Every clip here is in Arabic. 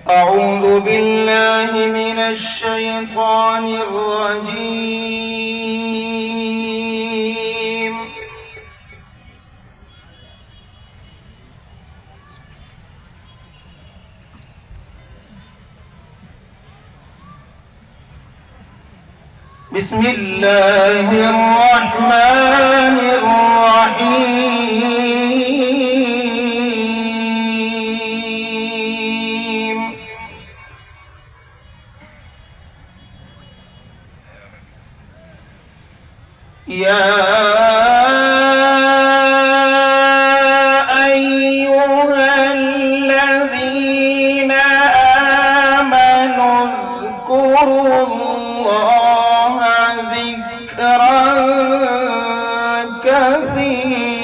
أعوذ بالله من الشيطان الرجيم. بسم الله الرحمن الرحيم. يا أيها الذين آمنوا اذكروا الله ذكرا كثيرا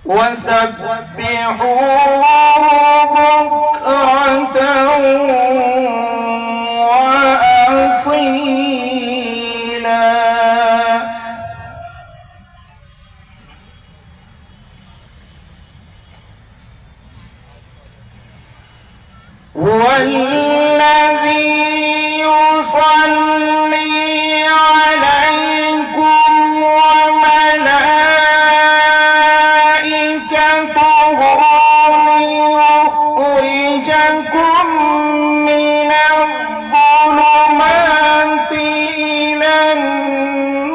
وسبحوه بكرة وأصيلا. هو الذي يصلي عليكم وملائكته ليخرجكم من الظلمات إلى النور.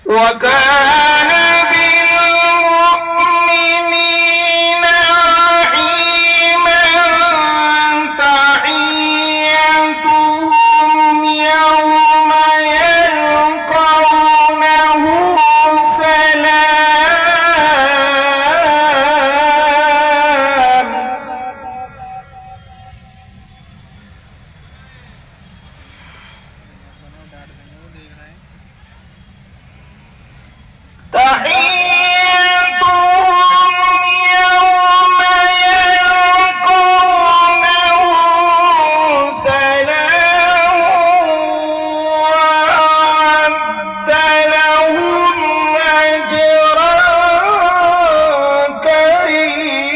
وكان بالمؤمنين رحيما. تحيتهم يوم يلقونه سلام. تحيتهم يوم يلقونه سلام وأعد لهم أجرا كريما.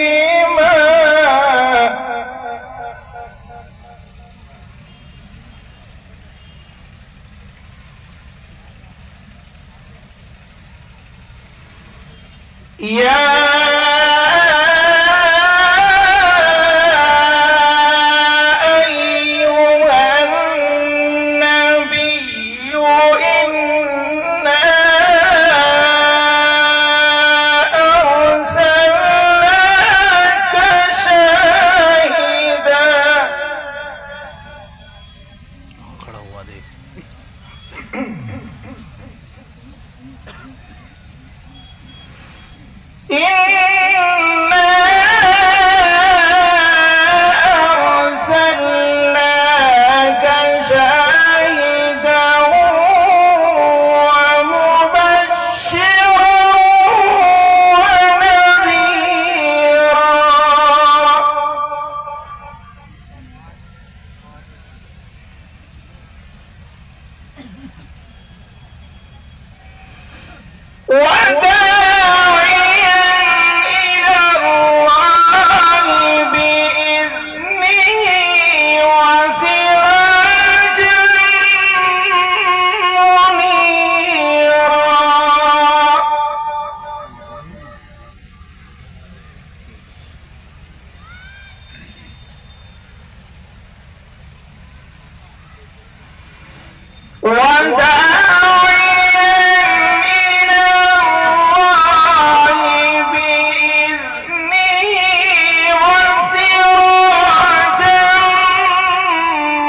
يا أيها النبي إنا أرسلناك شاهدا. إنا أرسلناك شاهدا ومبشرا ونذيرا. وداعيا إلى الله بإذنه وسراجا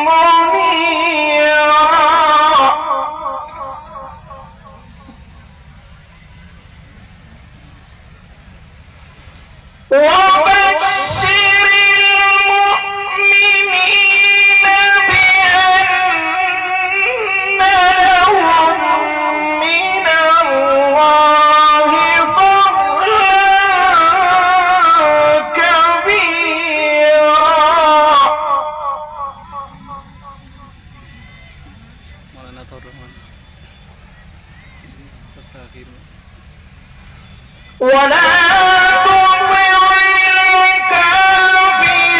منيرا. وبشر المؤمنين بأن مولانا عطاء الرحمن. ولا تطع الكافرين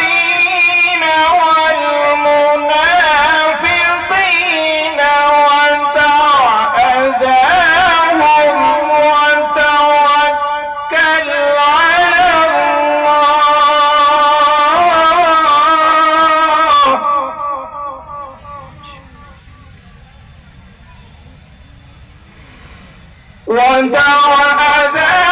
والمنافقين ودع أذاهم وتوكل على الله ودع أذاهم